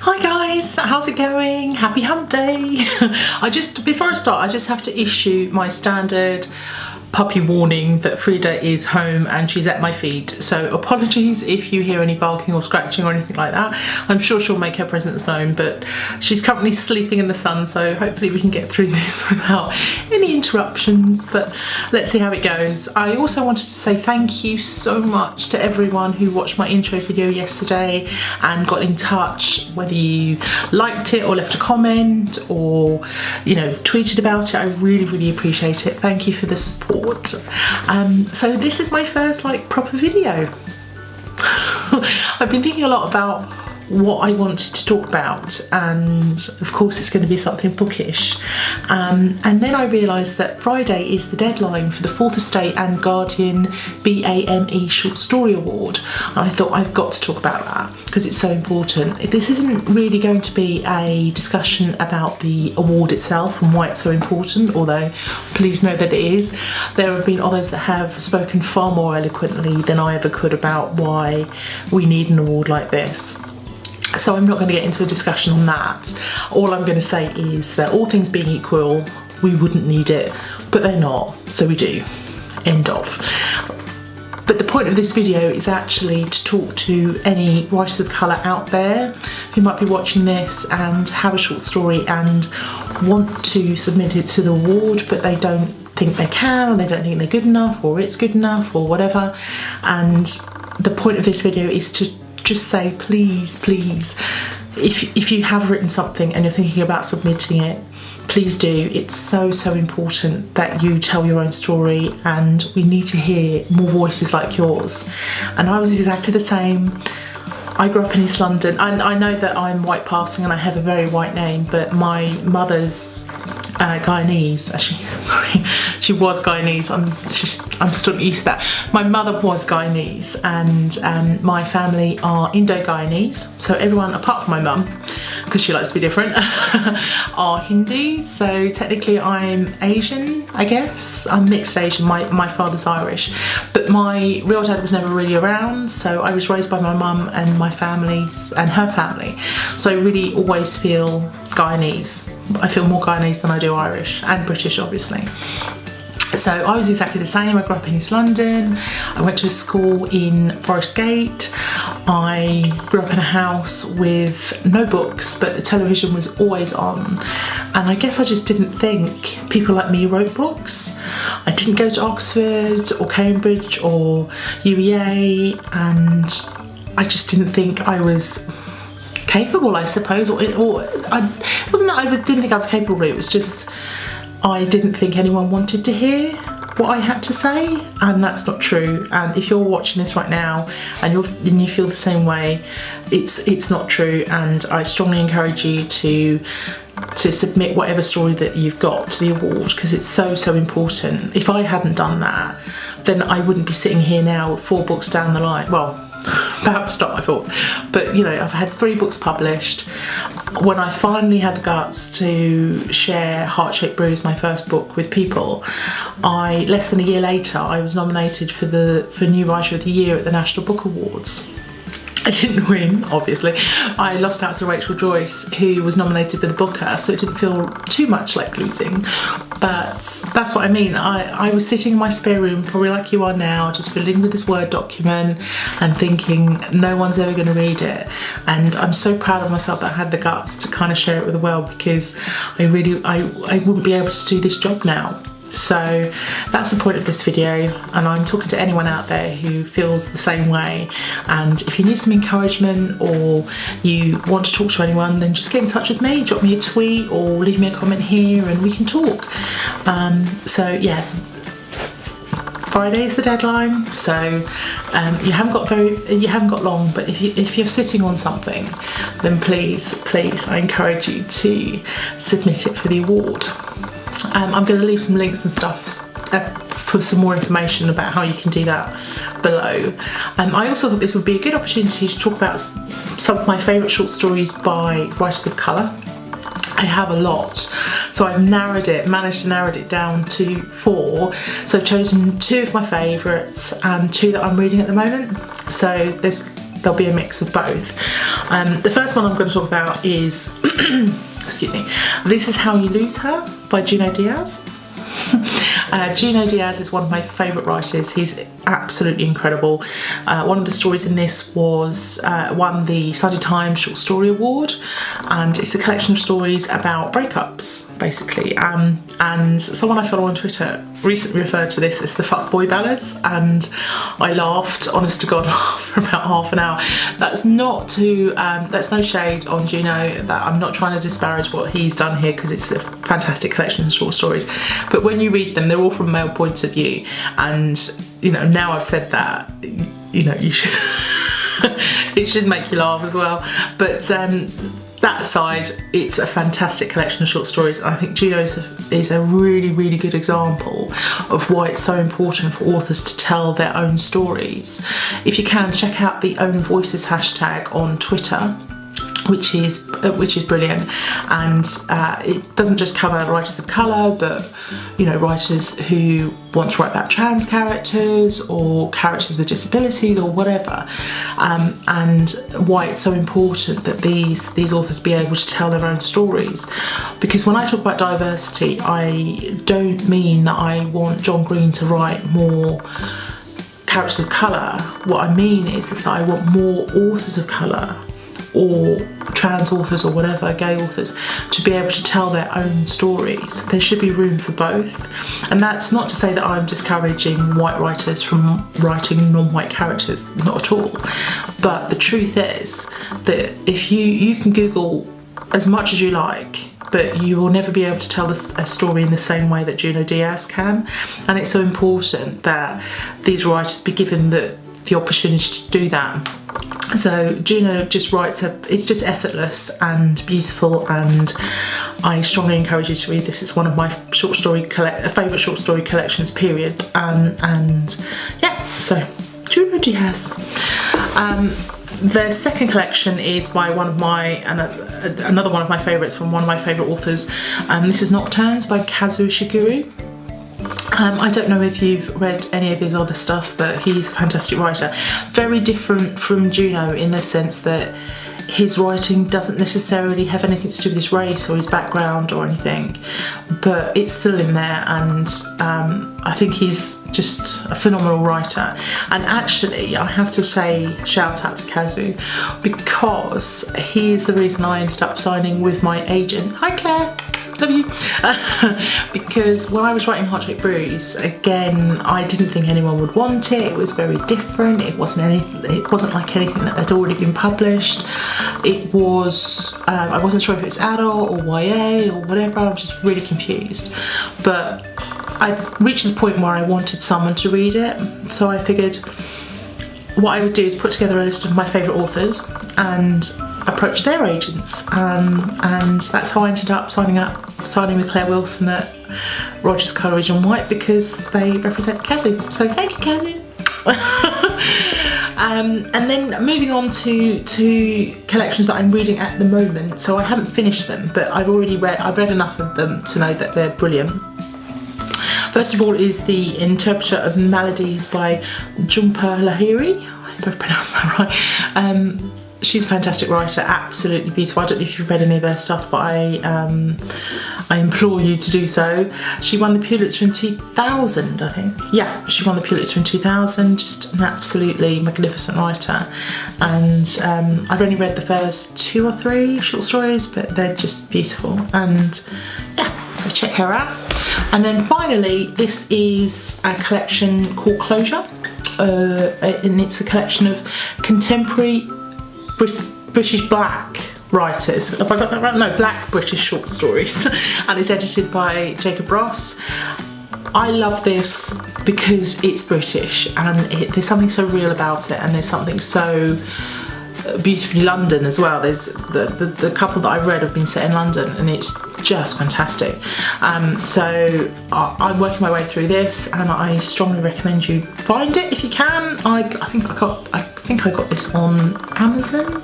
Hi guys, how's it going? Happy hump day. Before I start, I just have to issue my standard puppy warning that Frida is home and she's at my feet. So apologies if you hear any barking or scratching or anything like that. I'm sure she'll make her presence known, but she's currently sleeping in the sun, so hopefully we can get through this without any interruptions, but let's see how it goes. I also wanted to say thank you so much to everyone who watched my intro video yesterday and got in touch, whether you liked it or left a comment or, you know, tweeted about it. I really appreciate it. Thank you for the support. So this is my first proper video. I've been thinking a lot about what I wanted to talk about, and of course it's going to be something bookish, and then I realised that Friday is the deadline for the Fourth Estate and Guardian BAME Short Story Award, and I thought I've got to talk about that because it's so important. This isn't really going to be a discussion about the award itself and why it's so important, although please know that it is. There have been others that have spoken far more eloquently than I ever could about why we need an award like this. So I'm not going to get into a discussion on that. All I'm going to say is that all things being equal, we wouldn't need it, but they're not, so we do. End of. But the point of this video is actually to talk to any writers of colour out there who might be watching this and have a short story and want to submit it to the award, but they don't think they can, or they don't think they're good enough, or it's good enough, or whatever. And the point of this video is to just say, please, if you have written something and you're thinking about submitting it, please do. It's so important that you tell your own story, and we need to hear more voices like yours. And I was exactly the same. I grew up in East London. I know that I'm white passing and I have a very white name, but my mother's Guyanese, actually, sorry, she was Guyanese. I'm still not used to that. My mother was Guyanese, and my family are Indo-Guyanese. So everyone apart from my mum, because she likes to be different, are Hindus. So technically I'm Asian, I guess. I'm mixed Asian. My father's Irish, but my real dad was never really around. So I was raised by my mum and my family and her family. So I really always feel Guyanese. I feel more Guyanese than I do Irish, and British obviously. So I was exactly the same. I grew up in East London. I went to a school in Forest Gate. I grew up in a house with no books, but the television was always on. And I guess I just didn't think people like me wrote books. I didn't go to Oxford or Cambridge or UEA, and I just didn't think I was capable, I suppose, it wasn't that I didn't think I was capable, it was just I didn't think anyone wanted to hear what I had to say, and that's not true. And if you're watching this right now and you feel the same way, it's not true, and I strongly encourage you to submit whatever story that you've got to the award, because it's so important. If I hadn't done that, then I wouldn't be sitting here now 4 books down the line. Well, perhaps not, I thought, but you know, I've had 3 books published. When I finally had the guts to share Heart-Shaped Bruise, my first book, with people, less than a year later, I was nominated for New Writer of the Year at the National Book Awards. I didn't win, obviously. I lost out to Rachel Joyce, who was nominated for the Booker, so it didn't feel too much like losing. But that's what I mean. I was sitting in my spare room, probably like you are now, just filling with this Word document and thinking no one's ever going to read it. And I'm so proud of myself that I had the guts to kind of share it with the world, because I wouldn't be able to do this job now. So that's the point of this video, and I'm talking to anyone out there who feels the same way. And if you need some encouragement or you want to talk to anyone, then just get in touch with me, drop me a tweet or leave me a comment here and we can talk. So yeah, Friday is the deadline, so you haven't got long, but if you're sitting on something, then please I encourage you to submit it for the award. I'm going to leave some links and stuff for some more information about how you can do that below. I also thought this would be a good opportunity to talk about some of my favourite short stories by writers of colour. I have a lot, so I've managed to narrow it down to 4. So I've chosen 2 of my favourites and 2 that I'm reading at the moment. So there's there'll be a mix of both. The first one I'm going to talk about is, excuse me, This Is How You Lose Her by Junot Diaz. Junot Diaz is one of my favourite writers. He's absolutely incredible. One of the stories in this was won the Sunday Times Short Story Award, and it's a collection of stories about breakups, basically. And someone I follow on Twitter recently referred to this as the fuckboy ballads, and I laughed, honest to God, for about half an hour. That's not to, that's no shade on Junot. That I'm not trying to disparage what he's done here, because it's a fantastic collection of short stories. But when you read them, they're all from male points of view, and you know, now I've said that, you know, you should it should make you laugh as well. But that aside, it's a fantastic collection of short stories. I think Junot is a really, really good example of why it's so important for authors to tell their own stories. If you can, check out the Own Voices hashtag on Twitter, which is brilliant, and it doesn't just cover writers of colour, but you know, writers who want to write about trans characters or characters with disabilities or whatever, and why it's so important that these authors be able to tell their own stories. Because when I talk about diversity, I don't mean that I want John Green to write more characters of colour. What I mean is that I want more authors of colour, or trans authors, or whatever, gay authors, to be able to tell their own stories. There should be room for both. And that's not to say that I'm discouraging white writers from writing non-white characters, not at all. But the truth is that if you can Google as much as you like, but you will never be able to tell a story in the same way that Junot Diaz can. And it's so important that these writers be given the opportunity to do that. So Junot just writes it's just effortless and beautiful, and I strongly encourage you to read this. It's one of my favourite short story collections, period. And yeah, so Junot Diaz. The second collection is by another one of my favourites, from one of my favourite authors. This is Nocturnes by Kazuo Ishiguro. I don't know if you've read any of his other stuff, but he's a fantastic writer. Very different from Junot in the sense that his writing doesn't necessarily have anything to do with his race or his background or anything, but it's still in there, and I think he's just a phenomenal writer. And actually, I have to say shout out to Kazu, because he is the reason I ended up signing with my agent. Hi Claire! Love you. Because when I was writing Heartshake Bruise, again, I didn't think anyone would want it. It was very different. It wasn't like anything that had already been published. It was I wasn't sure if it was adult or YA or whatever. I was just really confused. But I reached the point where I wanted someone to read it, so I figured what I would do is put together a list of my favourite authors and approach their agents, and that's how I ended up signing with Claire Wilson at Rogers, Coleridge and White, because they represent Kazu. So thank you, Kazu. And then moving on to collections that I'm reading at the moment. So I haven't finished them, but I've read enough of them to know that they're brilliant. First of all is The Interpreter of Maladies by Jhumpa Lahiri. I hope I've pronounced that right. She's a fantastic writer, absolutely beautiful. I don't know if you've read any of her stuff, but I implore you to do so. She won the Pulitzer in 2000, I think. Yeah, she won the Pulitzer in 2000. Just an absolutely magnificent writer. And I've only read the first 2 or 3 short stories, but they're just beautiful. And yeah, so check her out. And then finally, this is a collection called Closure. And it's a collection of contemporary British black writers. Have I got that right? No, black British short stories. And it's edited by Jacob Ross. I love this because it's British, and there's something so real about it, and there's something so beautifully London as well. There's the couple that I've read have been set in London, and it's just fantastic. So I'm working my way through this, and I strongly recommend you find it if you can. I think I think I got this on Amazon.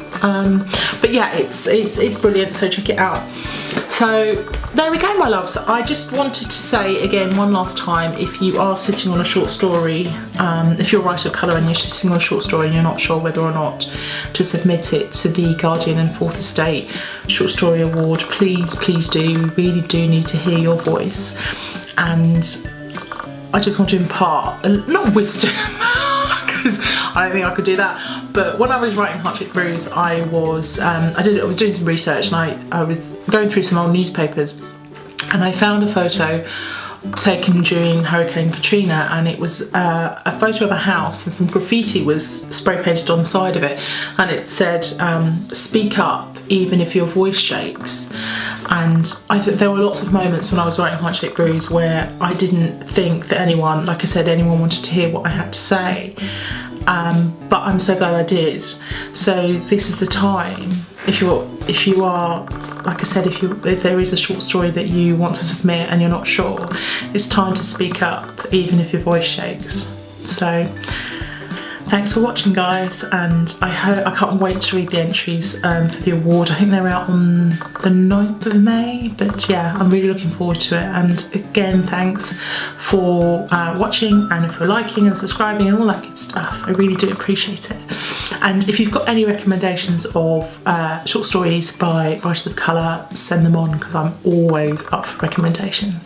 But yeah, it's brilliant, so check it out. So there we go, my loves. I just wanted to say again one last time, if you are sitting on a short story, if you're a writer of colour and you're sitting on a short story and you're not sure whether or not to submit it to the Guardian and Fourth Estate Short Story Award, please do. We really do need to hear your voice. And I just want to impart, not wisdom, because I don't think I could do that, but when I was writing Heart-Shaped Bruise, I was doing some research, and I was going through some old newspapers, and I found a photo taken during Hurricane Katrina, and it was a photo of a house, and some graffiti was spray painted on the side of it, and it said, "Speak up even if your voice shakes." And there were lots of moments when I was writing Heart-Shaped Bruise where I didn't think that anyone, like I said, anyone wanted to hear what I had to say, but I'm so glad I did. So this is the time, if you are, like I said, if there is a short story that you want to submit and you're not sure, it's time to speak up, even if your voice shakes. So thanks for watching, guys, and I can't wait to read the entries for the award. I think they're out on the 9th of May, but yeah, I'm really looking forward to it. And again, thanks for watching and for liking and subscribing and all that good stuff. I really do appreciate it. And if you've got any recommendations of short stories by writers of colour, send them on, because I'm always up for recommendations.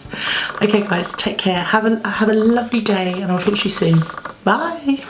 Okay, guys, take care. Have a lovely day, and I'll talk to you soon. Bye.